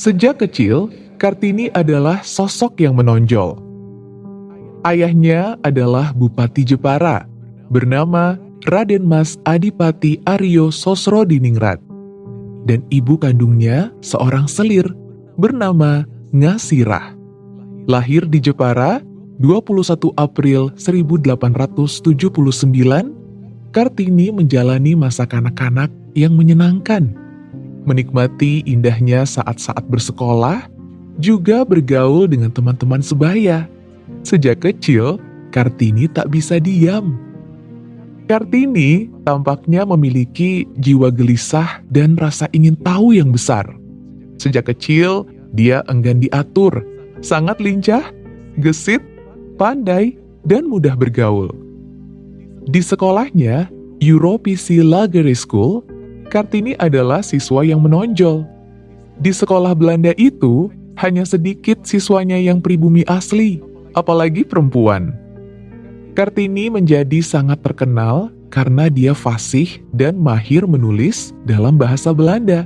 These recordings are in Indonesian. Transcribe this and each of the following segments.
Sejak kecil, Kartini adalah sosok yang menonjol. Ayahnya adalah Bupati Jepara, bernama Raden Mas Adipati Aryo Sosrodiningrat. Dan ibu kandungnya seorang selir, bernama Ngasirah. Lahir di Jepara, 21 April 1879, Kartini menjalani masa kanak-kanak yang menyenangkan. Menikmati indahnya saat-saat bersekolah, juga bergaul dengan teman-teman sebaya. Sejak kecil, Kartini tak bisa diam. Kartini tampaknya memiliki jiwa gelisah dan rasa ingin tahu yang besar. Sejak kecil, dia enggan diatur, sangat lincah, gesit, pandai, dan mudah bergaul. Di sekolahnya, Europisi Lagere School, Kartini adalah siswa yang menonjol. Di sekolah Belanda itu, hanya sedikit siswanya yang pribumi asli, apalagi perempuan. Kartini menjadi sangat terkenal karena dia fasih dan mahir menulis dalam bahasa Belanda.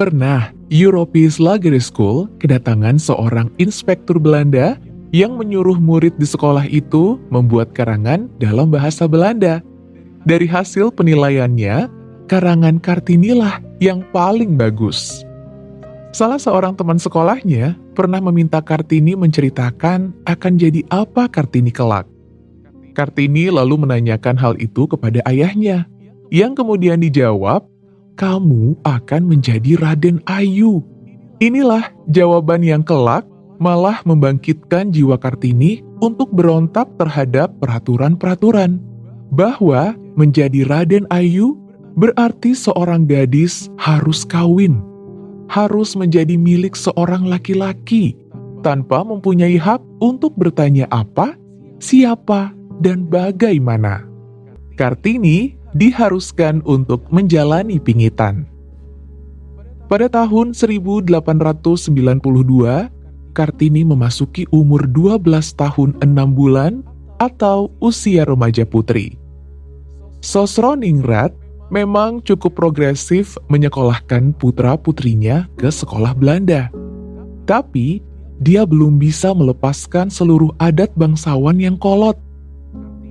Pernah, Europese Lagere School kedatangan seorang inspektur Belanda yang menyuruh murid di sekolah itu membuat karangan dalam bahasa Belanda. Dari hasil penilaiannya, karangan Kartinilah yang paling bagus. Salah seorang teman sekolahnya pernah meminta Kartini menceritakan akan jadi apa Kartini kelak. Kartini lalu menanyakan hal itu kepada ayahnya, yang kemudian dijawab, "Kamu akan menjadi Raden Ayu." Inilah jawaban yang kelak malah membangkitkan jiwa Kartini untuk berontak terhadap peraturan-peraturan, bahwa menjadi Raden Ayu berarti seorang gadis harus kawin, harus menjadi milik seorang laki-laki, tanpa mempunyai hak untuk bertanya apa, siapa, dan bagaimana. Kartini diharuskan untuk menjalani pingitan. Pada tahun 1892, Kartini memasuki umur 12 tahun 6 bulan atau usia remaja putri. Sosrodiningrat memang cukup progresif menyekolahkan putra-putrinya ke sekolah Belanda. Tapi, dia belum bisa melepaskan seluruh adat bangsawan yang kolot.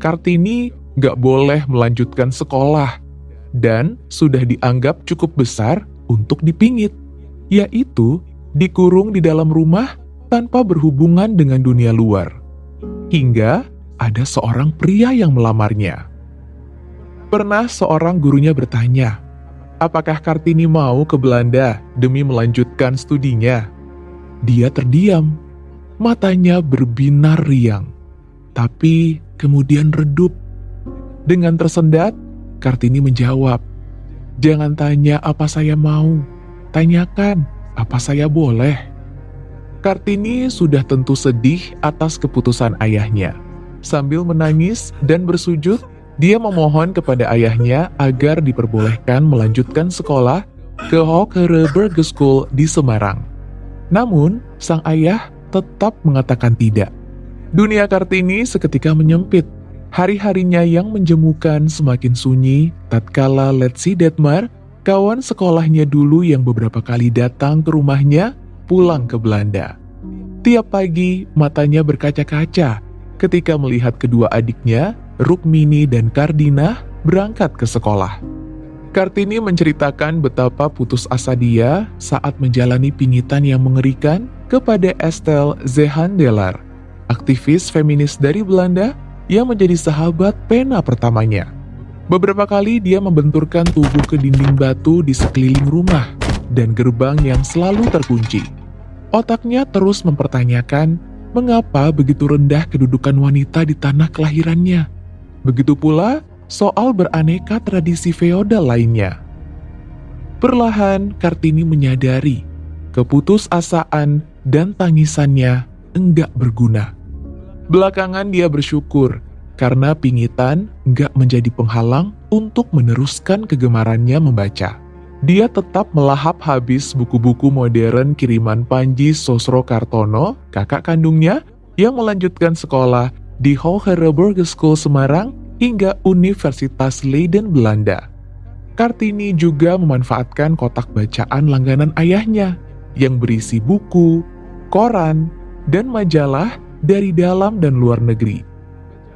Kartini gak boleh melanjutkan sekolah, dan sudah dianggap cukup besar untuk dipingit, yaitu dikurung di dalam rumah tanpa berhubungan dengan dunia luar. Hingga ada seorang pria yang melamarnya. Pernah seorang gurunya bertanya, apakah Kartini mau ke Belanda demi melanjutkan studinya? Dia terdiam, matanya berbinar riang, tapi kemudian redup. Dengan tersendat, Kartini menjawab, "Jangan tanya apa saya mau, tanyakan apa saya boleh." Kartini sudah tentu sedih atas keputusan ayahnya. Sambil menangis dan bersujud, dia memohon kepada ayahnya agar diperbolehkan melanjutkan sekolah ke Hoogere Burgerschool di Semarang. Namun, sang ayah tetap mengatakan tidak. Dunia Kartini seketika menyempit. Hari-harinya yang menjemukan semakin sunyi tatkala Letsi Detmar, kawan sekolahnya dulu yang beberapa kali datang ke rumahnya, pulang ke Belanda. Tiap pagi, matanya berkaca-kaca ketika melihat kedua adiknya, Rukmini dan Kardinah, berangkat ke sekolah. Kartini menceritakan betapa putus asa dia saat menjalani pingitan yang mengerikan kepada Estelle Zehandelar, aktivis feminis dari Belanda yang menjadi sahabat pena pertamanya. Beberapa kali dia membenturkan tubuh ke dinding batu di sekeliling rumah dan gerbang yang selalu terkunci. Otaknya terus mempertanyakan mengapa begitu rendah kedudukan wanita di tanah kelahirannya. Begitu pula soal beraneka tradisi feodal lainnya. Perlahan Kartini menyadari keputusasaan dan tangisannya enggak berguna. Belakangan dia bersyukur karena pingitan enggak menjadi penghalang untuk meneruskan kegemarannya membaca. Dia tetap melahap habis buku-buku modern kiriman Panji Sosrokartono, kakak kandungnya, yang melanjutkan sekolah di Hoogere Burgerschool Semarang hingga Universitas Leiden Belanda. Kartini juga memanfaatkan kotak bacaan langganan ayahnya. yang berisi buku, koran, dan majalah dari dalam dan luar negeri.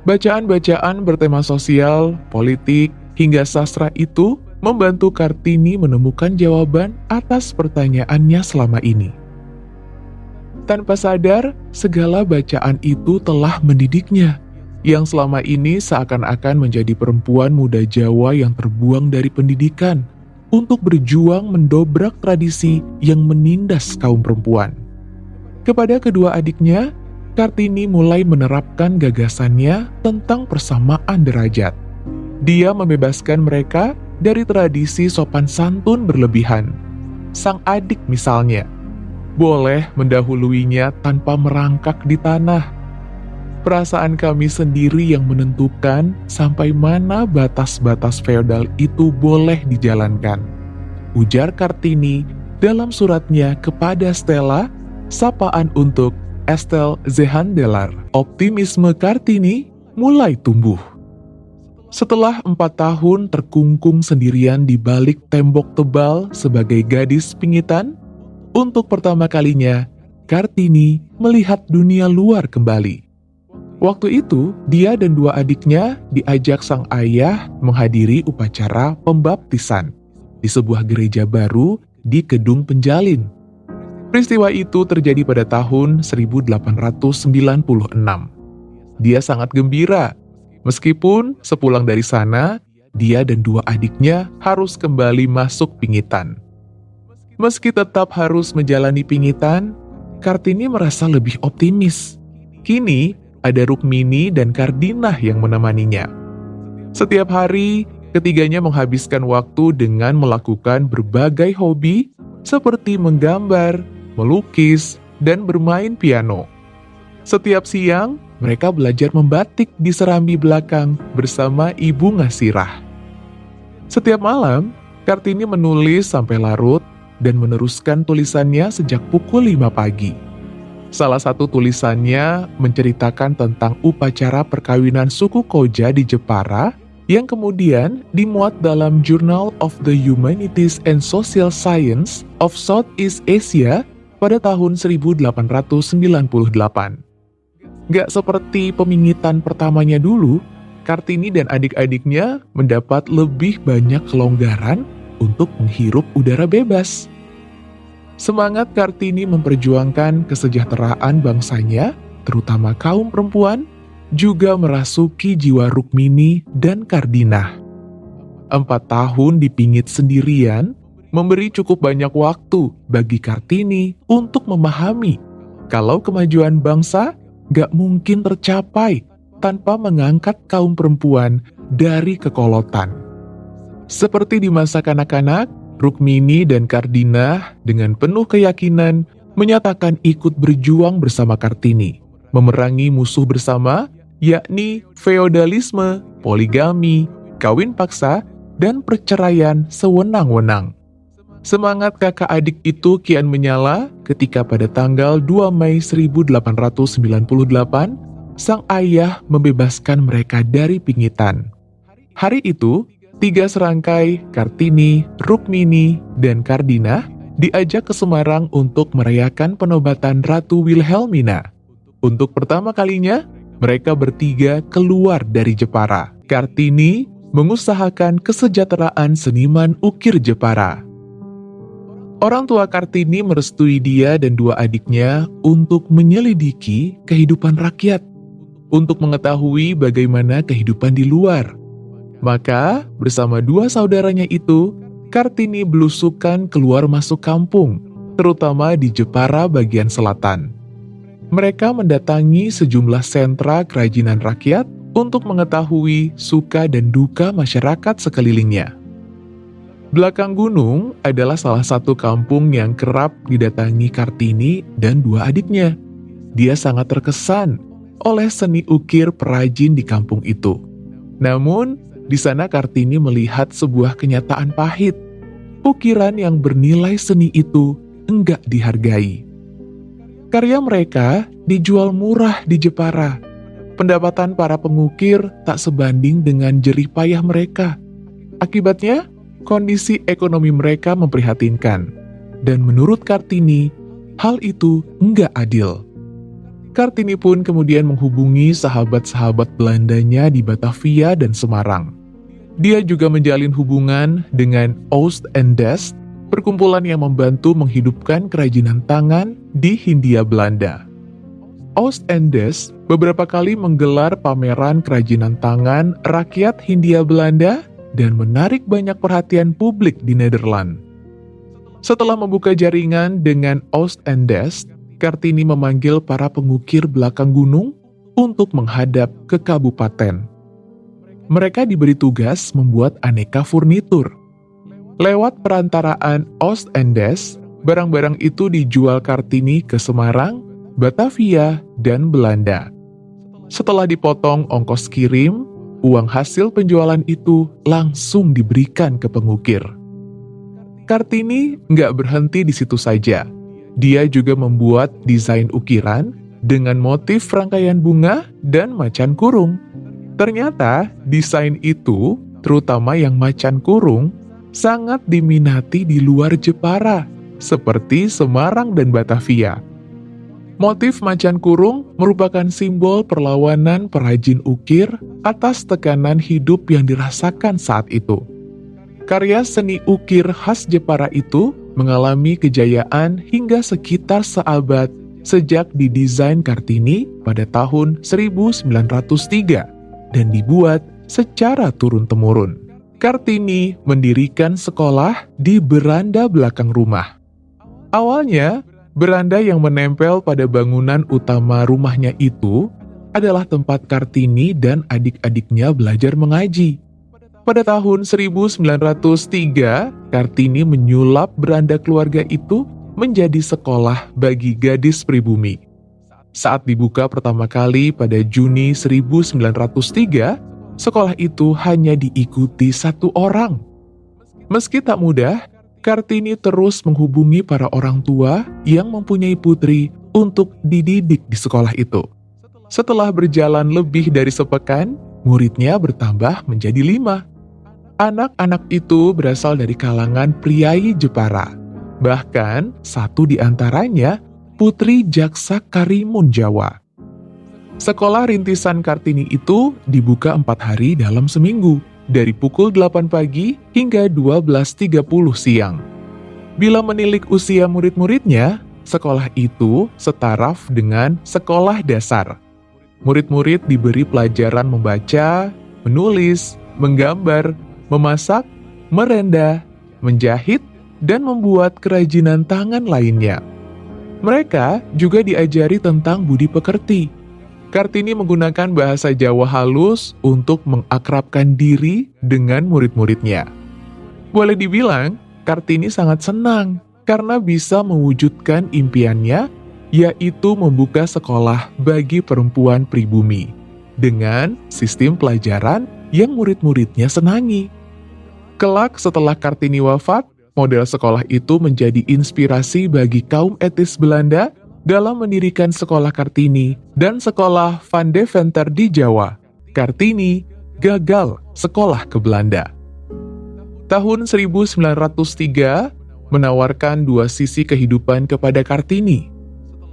Bacaan-bacaan bertema sosial, politik, hingga sastra itu membantu Kartini menemukan jawaban atas pertanyaannya selama ini. Tanpa sadar, segala bacaan itu telah mendidiknya, yang selama ini seakan-akan menjadi perempuan muda Jawa yang terbuang dari pendidikan untuk berjuang mendobrak tradisi yang menindas kaum perempuan. Kepada kedua adiknya, Kartini mulai menerapkan gagasannya tentang persamaan derajat. Dia membebaskan mereka dari tradisi sopan santun berlebihan. Sang adik misalnya, boleh mendahuluinya tanpa merangkak di tanah. Perasaan kami sendiri yang menentukan sampai mana batas-batas feodal itu boleh dijalankan, ujar Kartini dalam suratnya kepada Stella, sapaan untuk Estelle Zehandelar. Optimisme Kartini mulai tumbuh. Setelah 4 tahun terkungkung sendirian di balik tembok tebal sebagai gadis pingitan, untuk pertama kalinya Kartini melihat dunia luar kembali. Waktu itu, dia dan 2 adiknya diajak sang ayah menghadiri upacara pembaptisan di sebuah gereja baru di Kedung Penjalin. Peristiwa itu terjadi pada tahun 1896. Dia sangat gembira, meskipun sepulang dari sana, dia dan 2 adiknya harus kembali masuk pingitan. Meski tetap harus menjalani pingitan, Kartini merasa lebih optimis. Kini, ada Rukmini dan Kardinah yang menemaninya. Setiap hari, ketiganya menghabiskan waktu dengan melakukan berbagai hobi seperti menggambar, melukis, dan bermain piano. Setiap siang, mereka belajar membatik di serambi belakang bersama Ibu Ngasirah. Setiap malam, Kartini menulis sampai larut dan meneruskan tulisannya sejak pukul 5 pagi. Salah satu tulisannya menceritakan tentang upacara perkawinan suku Koja di Jepara yang kemudian dimuat dalam Journal of the Humanities and Social Science of Southeast Asia pada tahun 1898. Gak seperti pemingitan pertamanya dulu, Kartini dan adik-adiknya mendapat lebih banyak kelonggaran untuk menghirup udara bebas. Semangat Kartini memperjuangkan kesejahteraan bangsanya, terutama kaum perempuan, juga merasuki jiwa Rukmini dan Kardinah. 4 tahun dipingit sendirian, memberi cukup banyak waktu bagi Kartini untuk memahami kalau kemajuan bangsa gak mungkin tercapai tanpa mengangkat kaum perempuan dari kekolotan. Seperti di masa kanak-kanak, Rukmini dan Kardinah dengan penuh keyakinan menyatakan ikut berjuang bersama Kartini, memerangi musuh bersama, yakni feodalisme, poligami, kawin paksa, dan perceraian sewenang-wenang. Semangat kakak adik itu kian menyala ketika pada tanggal 2 Mei 1898, sang ayah membebaskan mereka dari pingitan. Hari itu, 3 serangkai, Kartini, Rukmini, dan Kardinah, diajak ke Semarang untuk merayakan penobatan Ratu Wilhelmina. Untuk pertama kalinya, mereka bertiga keluar dari Jepara. Kartini mengusahakan kesejahteraan seniman ukir Jepara. Orang tua Kartini merestui dia dan 2 adiknya untuk menyelidiki kehidupan rakyat, untuk mengetahui bagaimana kehidupan di luar. Maka, bersama 2 saudaranya itu, Kartini belusukan keluar masuk kampung, terutama di Jepara bagian selatan. Mereka mendatangi sejumlah sentra kerajinan rakyat untuk mengetahui suka dan duka masyarakat sekelilingnya. Belakang Gunung adalah salah satu kampung yang kerap didatangi Kartini dan 2 adiknya. Dia sangat terkesan oleh seni ukir perajin di kampung itu. Namun, di sana Kartini melihat sebuah kenyataan pahit. Ukiran yang bernilai seni itu enggak dihargai. Karya mereka dijual murah di Jepara. Pendapatan para pengukir tak sebanding dengan jerih payah mereka. Akibatnya, kondisi ekonomi mereka memprihatinkan. dan menurut Kartini, hal itu enggak adil. Kartini pun kemudian menghubungi sahabat-sahabat Belandanya di Batavia dan Semarang. Dia juga menjalin hubungan dengan Oost-Indisch, perkumpulan yang membantu menghidupkan kerajinan tangan di Hindia Belanda. Oost-Indisch beberapa kali menggelar pameran kerajinan tangan rakyat Hindia Belanda dan menarik banyak perhatian publik di Nederland. Setelah membuka jaringan dengan Oost-Indisch, Kartini memanggil para pengukir belakang gunung untuk menghadap ke kabupaten. Mereka diberi tugas membuat aneka furnitur. Lewat perantaraan Oost-Indisch, barang-barang itu dijual Kartini ke Semarang, Batavia, dan Belanda. Setelah dipotong ongkos kirim, uang hasil penjualan itu langsung diberikan ke pengukir. Kartini nggak berhenti di situ saja. Dia juga membuat desain ukiran dengan motif rangkaian bunga dan macan kurung. Ternyata desain itu, terutama yang macan kurung, sangat diminati di luar Jepara, seperti Semarang dan Batavia. Motif macan kurung merupakan simbol perlawanan perajin ukir atas tekanan hidup yang dirasakan saat itu. Karya seni ukir khas Jepara itu mengalami kejayaan hingga sekitar seabad sejak didesain Kartini pada tahun 1903 dan dibuat secara turun-temurun. Kartini mendirikan sekolah di beranda belakang rumah. Awalnya, beranda yang menempel pada bangunan utama rumahnya itu adalah tempat Kartini dan adik-adiknya belajar mengaji. Pada tahun 1903, Kartini menyulap beranda keluarga itu menjadi sekolah bagi gadis pribumi. Saat dibuka pertama kali pada Juni 1903, sekolah itu hanya diikuti 1 orang. Meski tak mudah, Kartini terus menghubungi para orang tua yang mempunyai putri untuk dididik di sekolah itu. Setelah berjalan lebih dari sepekan, muridnya bertambah menjadi 5. Anak-anak itu berasal dari kalangan priai Jepara. Bahkan, 1 di antaranya putri jaksa Karimun Jawa. Sekolah rintisan Kartini itu dibuka 4 hari dalam seminggu, dari pukul 8 pagi hingga 12.30 siang. Bila menilik usia murid-muridnya, sekolah itu setaraf dengan sekolah dasar. Murid-murid diberi pelajaran membaca, menulis, menggambar, memasak, merendah, menjahit, dan membuat kerajinan tangan lainnya. Mereka juga diajari tentang budi pekerti. Kartini menggunakan bahasa Jawa halus untuk mengakrabkan diri dengan murid-muridnya. Boleh dibilang, Kartini sangat senang karena bisa mewujudkan impiannya, yaitu membuka sekolah bagi perempuan pribumi dengan sistem pelajaran yang murid-muridnya senangi. Kelak setelah Kartini wafat, model sekolah itu menjadi inspirasi bagi kaum etis Belanda dalam mendirikan sekolah Kartini dan sekolah Van Deventer di Jawa. Kartini gagal sekolah ke Belanda. Tahun 1903 menawarkan 2 sisi kehidupan kepada Kartini.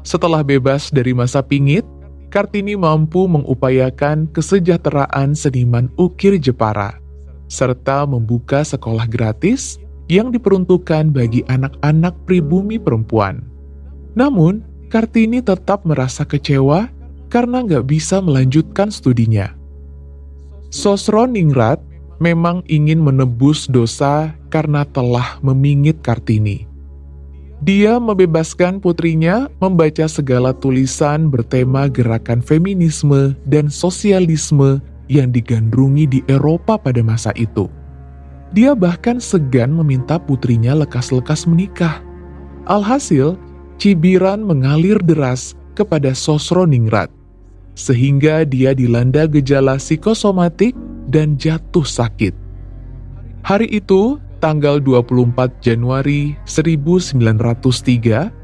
Setelah bebas dari masa pingit, Kartini mampu mengupayakan kesejahteraan seniman ukir Jepara, serta membuka sekolah gratis yang diperuntukkan bagi anak-anak pribumi perempuan. Namun, Kartini tetap merasa kecewa karena nggak bisa melanjutkan studinya. Sosroningrat memang ingin menebus dosa karena telah memingit Kartini. Dia membebaskan putrinya membaca segala tulisan bertema gerakan feminisme dan sosialisme yang digandrungi di Eropa pada masa itu. Dia bahkan segan meminta putrinya lekas-lekas menikah. Alhasil, cibiran mengalir deras kepada Sosroningrat, sehingga dia dilanda gejala psikosomatik dan jatuh sakit. Hari itu, tanggal 24 Januari 1903,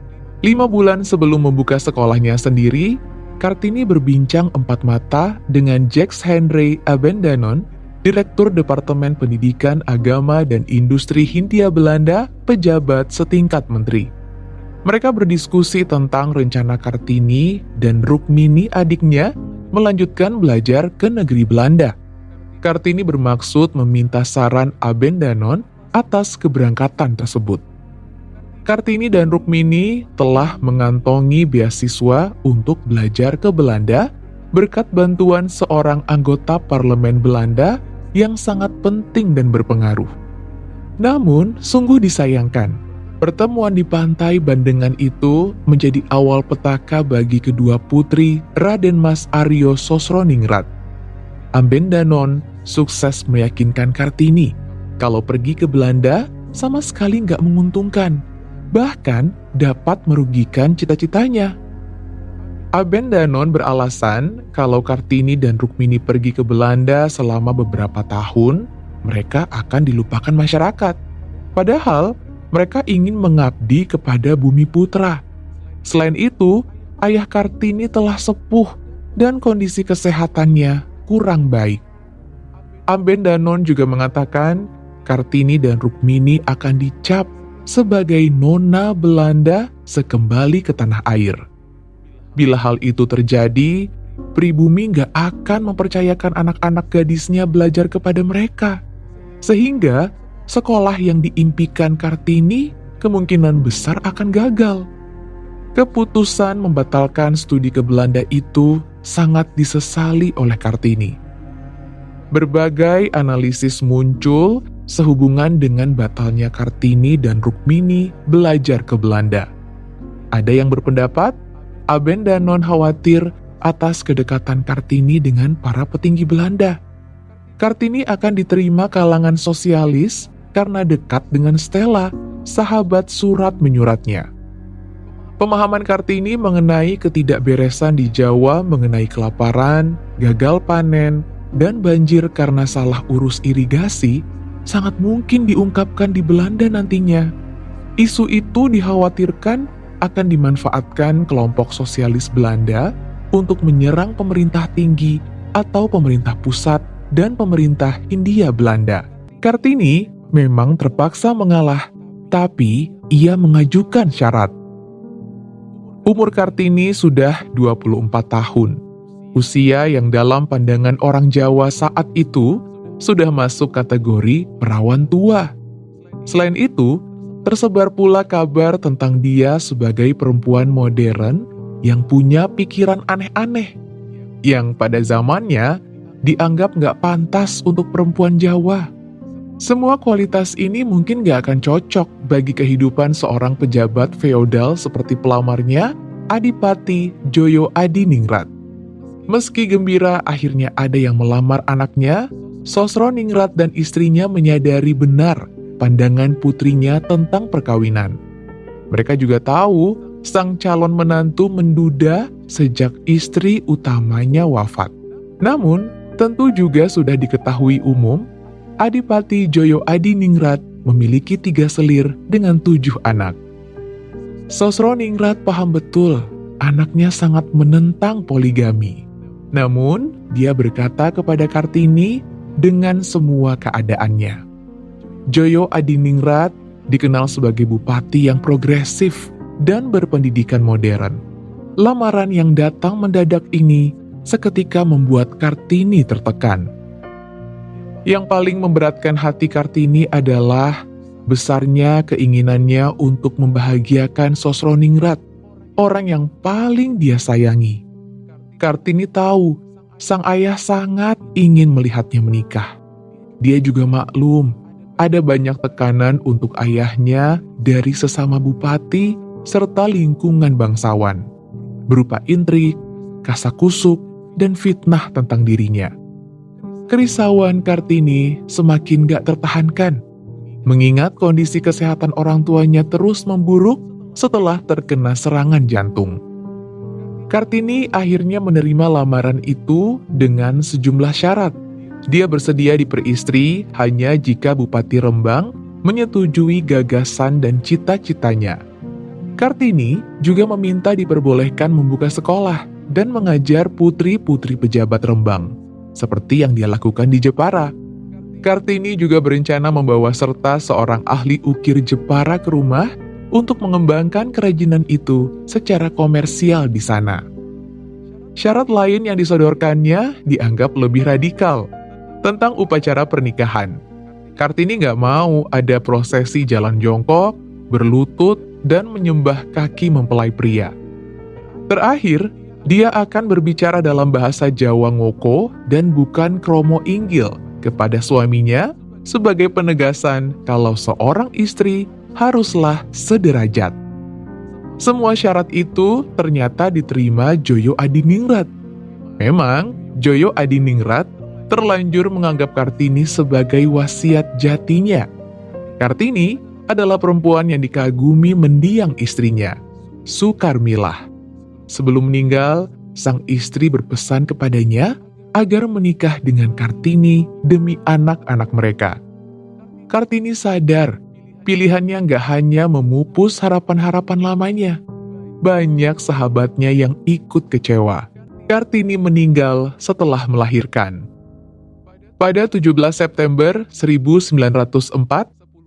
5 bulan sebelum membuka sekolahnya sendiri, Kartini berbincang 4 mata dengan Jacques Henry Abendanon Direktur Departemen Pendidikan Agama dan Industri Hindia Belanda, pejabat setingkat menteri. Mereka berdiskusi tentang rencana Kartini dan Rukmini adiknya melanjutkan belajar ke negeri Belanda. Kartini bermaksud meminta saran Abendanon atas keberangkatan tersebut. Kartini dan Rukmini telah mengantongi beasiswa untuk belajar ke Belanda berkat bantuan seorang anggota parlemen Belanda yang sangat penting dan berpengaruh. Namun, sungguh disayangkan, pertemuan di pantai Bandengan itu menjadi awal petaka bagi kedua putri Raden Mas Aryo Sosroningrat. Abendanon sukses meyakinkan Kartini kalau pergi ke Belanda sama sekali nggak menguntungkan, bahkan dapat merugikan cita-citanya. Abendanon beralasan kalau Kartini dan Rukmini pergi ke Belanda selama beberapa tahun, mereka akan dilupakan masyarakat. Padahal, mereka ingin mengabdi kepada Bumi Putra. Selain itu, ayah Kartini telah sepuh dan kondisi kesehatannya kurang baik. Abendanon juga mengatakan Kartini dan Rukmini akan dicap sebagai nona Belanda sekembali ke tanah air. Bila hal itu terjadi, pribumi gak akan mempercayakan anak-anak gadisnya belajar kepada mereka. Sehingga sekolah yang diimpikan Kartini kemungkinan besar akan gagal. Keputusan membatalkan studi ke Belanda itu sangat disesali oleh Kartini. Berbagai analisis muncul sehubungan dengan batalnya Kartini dan Rukmini belajar ke Belanda. Ada yang berpendapat Abendanon khawatir atas kedekatan Kartini dengan para petinggi Belanda. Kartini akan diterima kalangan sosialis karena dekat dengan Stella, sahabat surat menyuratnya. Pemahaman Kartini mengenai ketidakberesan di Jawa mengenai kelaparan, gagal panen, dan banjir karena salah urus irigasi sangat mungkin diungkapkan di Belanda nantinya. Isu itu dikhawatirkan akan dimanfaatkan kelompok sosialis Belanda untuk menyerang pemerintah tinggi atau pemerintah pusat dan pemerintah Hindia Belanda. Kartini memang terpaksa mengalah, tapi ia mengajukan syarat. Umur Kartini sudah 24 tahun. Usia yang dalam pandangan orang Jawa saat itu sudah masuk kategori perawan tua. Selain itu, tersebar pula kabar tentang dia sebagai perempuan modern yang punya pikiran aneh-aneh, yang pada zamannya dianggap nggak pantas untuk perempuan Jawa. Semua kualitas ini mungkin nggak akan cocok bagi kehidupan seorang pejabat feodal seperti pelamarnya, Adipati Joyo Adiningrat. Meski gembira akhirnya ada yang melamar anaknya, Sosroningrat dan istrinya menyadari benar pandangan putrinya tentang perkawinan. Mereka juga tahu sang calon menantu menduda sejak istri utamanya wafat. Namun, tentu juga sudah diketahui umum, Adipati Joyo Adiningrat memiliki 3 selir dengan 7 anak. Sosroningrat paham betul anaknya sangat menentang poligami. Namun, dia berkata kepada Kartini dengan semua keadaannya. Joyo Adiningrat dikenal sebagai bupati yang progresif dan berpendidikan modern. Lamaran yang datang mendadak ini seketika membuat Kartini tertekan. Yang paling memberatkan hati Kartini adalah besarnya keinginannya untuk membahagiakan Sosroningrat, orang yang paling dia sayangi. Kartini tahu sang ayah sangat ingin melihatnya menikah. Dia juga maklum ada banyak tekanan untuk ayahnya dari sesama bupati serta lingkungan bangsawan, berupa intrik, kasakusuk, dan fitnah tentang dirinya. Kerisauan Kartini semakin gak tertahankan, mengingat kondisi kesehatan orang tuanya terus memburuk setelah terkena serangan jantung. Kartini akhirnya menerima lamaran itu dengan sejumlah syarat. Dia bersedia diperistri hanya jika Bupati Rembang menyetujui gagasan dan cita-citanya. Kartini juga meminta diperbolehkan membuka sekolah dan mengajar putri-putri pejabat Rembang, seperti yang dia lakukan di Jepara. Kartini juga berencana membawa serta seorang ahli ukir Jepara ke rumah untuk mengembangkan kerajinan itu secara komersial di sana. Syarat lain yang disodorkannya dianggap lebih radikal, tentang upacara pernikahan. Kartini nggak mau ada prosesi jalan jongkok, berlutut, dan menyembah kaki mempelai pria. Terakhir, dia akan berbicara dalam bahasa Jawa Ngoko dan bukan kromo inggil kepada suaminya sebagai penegasan kalau seorang istri haruslah sederajat. Semua syarat itu ternyata diterima Joyo Adiningrat. Memang, Joyo Adiningrat terlanjur menganggap Kartini sebagai wasiat jatinya. Kartini adalah perempuan yang dikagumi mendiang istrinya, Sukarmilah. Sebelum meninggal, sang istri berpesan kepadanya agar menikah dengan Kartini demi anak-anak mereka. Kartini sadar pilihannya nggak hanya memupus harapan-harapan lamanya. Banyak sahabatnya yang ikut kecewa. Kartini meninggal setelah melahirkan. Pada 17 September 1904,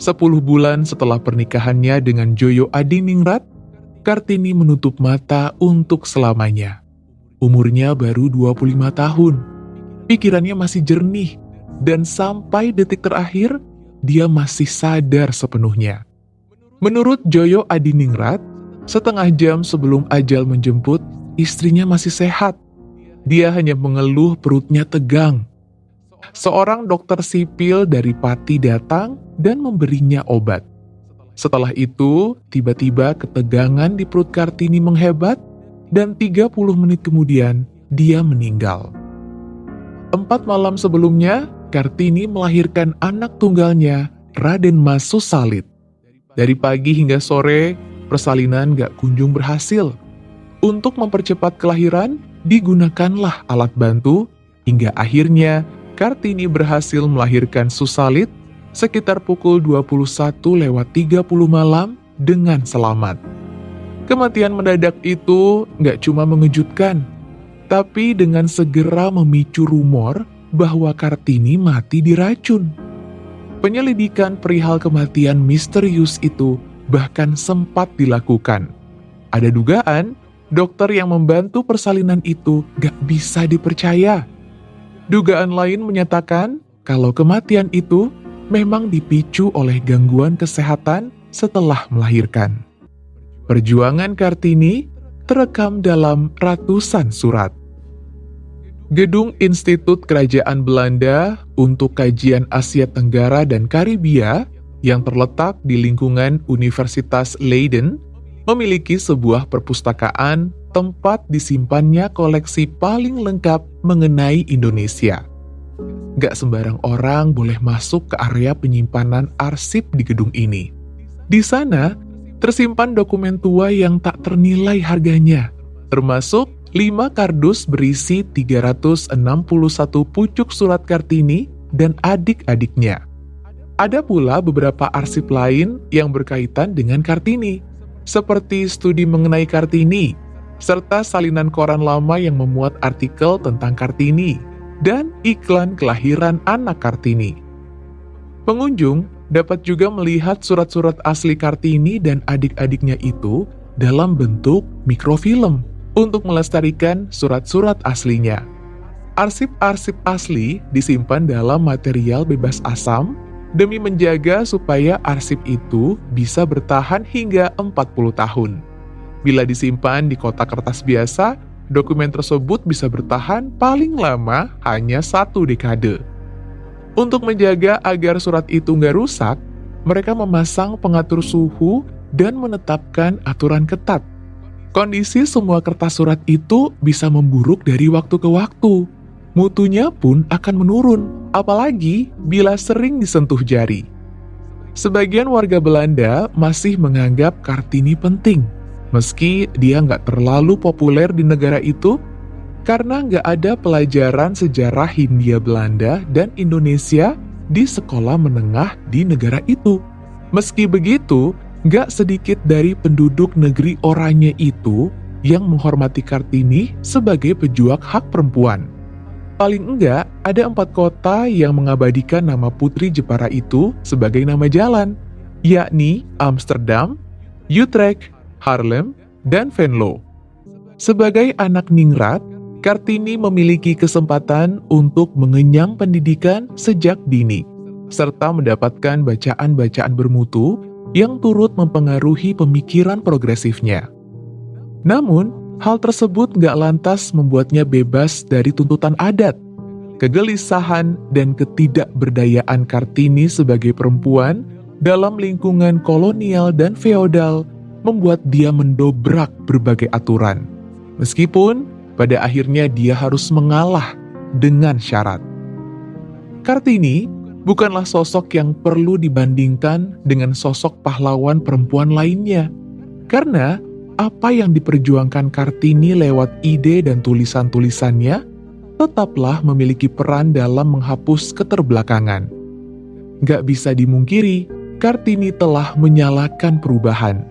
10 bulan setelah pernikahannya dengan Joyo Adiningrat, Kartini menutup mata untuk selamanya. Umurnya baru 25 tahun. Pikirannya masih jernih, dan sampai detik terakhir, dia masih sadar sepenuhnya. Menurut Joyo Adiningrat, setengah jam sebelum ajal menjemput, istrinya masih sehat. Dia hanya mengeluh perutnya tegang. Seorang dokter sipil dari Pati datang dan memberinya obat. Setelah itu, tiba-tiba ketegangan di perut Kartini menghebat, dan 30 menit kemudian, dia meninggal. 4 malam sebelumnya, Kartini melahirkan anak tunggalnya, Raden Mas Susalit. Dari pagi hingga sore, persalinan gak kunjung berhasil. Untuk mempercepat kelahiran, digunakanlah alat bantu, hingga akhirnya Kartini berhasil melahirkan Susalit sekitar pukul 21:30 malam dengan selamat. Kematian mendadak itu gak cuma mengejutkan, tapi dengan segera memicu rumor bahwa Kartini mati diracun. Penyelidikan perihal kematian misterius itu bahkan sempat dilakukan. Ada dugaan, dokter yang membantu persalinan itu gak bisa dipercaya. Dugaan lain menyatakan kalau kematian itu memang dipicu oleh gangguan kesehatan setelah melahirkan. Perjuangan Kartini terekam dalam ratusan surat. Gedung Institut Kerajaan Belanda untuk Kajian Asia Tenggara dan Karibia yang terletak di lingkungan Universitas Leiden memiliki sebuah perpustakaan tempat disimpannya koleksi paling lengkap mengenai Indonesia. Gak sembarang orang boleh masuk ke area penyimpanan arsip di gedung ini. Di sana, tersimpan dokumen tua yang tak ternilai harganya, termasuk 5 kardus berisi 361 pucuk surat Kartini dan adik-adiknya. Ada pula beberapa arsip lain yang berkaitan dengan Kartini, seperti studi mengenai Kartini, serta salinan koran lama yang memuat artikel tentang Kartini, dan iklan kelahiran anak Kartini. Pengunjung dapat juga melihat surat-surat asli Kartini dan adik-adiknya itu dalam bentuk mikrofilm untuk melestarikan surat-surat aslinya. Arsip-arsip asli disimpan dalam material bebas asam demi menjaga supaya arsip itu bisa bertahan hingga 40 tahun. Bila disimpan di kotak kertas biasa, dokumen tersebut bisa bertahan paling lama hanya 1 dekade. Untuk menjaga agar surat itu nggak rusak, mereka memasang pengatur suhu dan menetapkan aturan ketat. Kondisi semua kertas surat itu bisa memburuk dari waktu ke waktu. Mutunya pun akan menurun, apalagi bila sering disentuh jari. Sebagian warga Belanda masih menganggap Kartini penting, meski dia nggak terlalu populer di negara itu, karena nggak ada pelajaran sejarah Hindia Belanda dan Indonesia di sekolah menengah di negara itu. Meski begitu, gak sedikit dari penduduk negeri Oranye itu yang menghormati Kartini sebagai pejuang hak perempuan. Paling enggak, ada 4 kota yang mengabadikan nama Putri Jepara itu sebagai nama jalan, yakni Amsterdam, Utrecht, Haarlem, dan Venlo. Sebagai anak ningrat, Kartini memiliki kesempatan untuk mengenyang pendidikan sejak dini, serta mendapatkan bacaan-bacaan bermutu yang turut mempengaruhi pemikiran progresifnya. Namun, hal tersebut nggak lantas membuatnya bebas dari tuntutan adat. Kegelisahan dan ketidakberdayaan Kartini sebagai perempuan dalam lingkungan kolonial dan feodal membuat dia mendobrak berbagai aturan. Meskipun pada akhirnya dia harus mengalah dengan syarat. Kartini bukanlah sosok yang perlu dibandingkan dengan sosok pahlawan perempuan lainnya. Karena apa yang diperjuangkan Kartini lewat ide dan tulisan-tulisannya tetaplah memiliki peran dalam menghapus keterbelakangan. Gak bisa dimungkiri, Kartini telah menyalakan perubahan.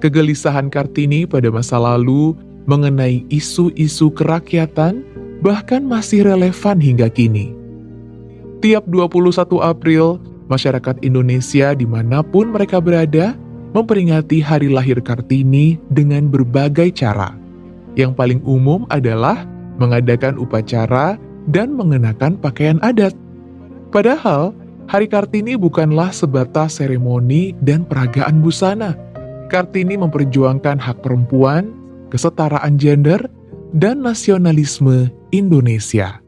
Kegelisahan Kartini pada masa lalu mengenai isu-isu kerakyatan bahkan masih relevan hingga kini. Tiap 21 April, masyarakat Indonesia dimanapun mereka berada memperingati hari lahir Kartini dengan berbagai cara. Yang paling umum adalah mengadakan upacara dan mengenakan pakaian adat. Padahal, Hari Kartini bukanlah sebatas seremoni dan peragaan busana. Kartini memperjuangkan hak perempuan, kesetaraan gender, dan nasionalisme Indonesia.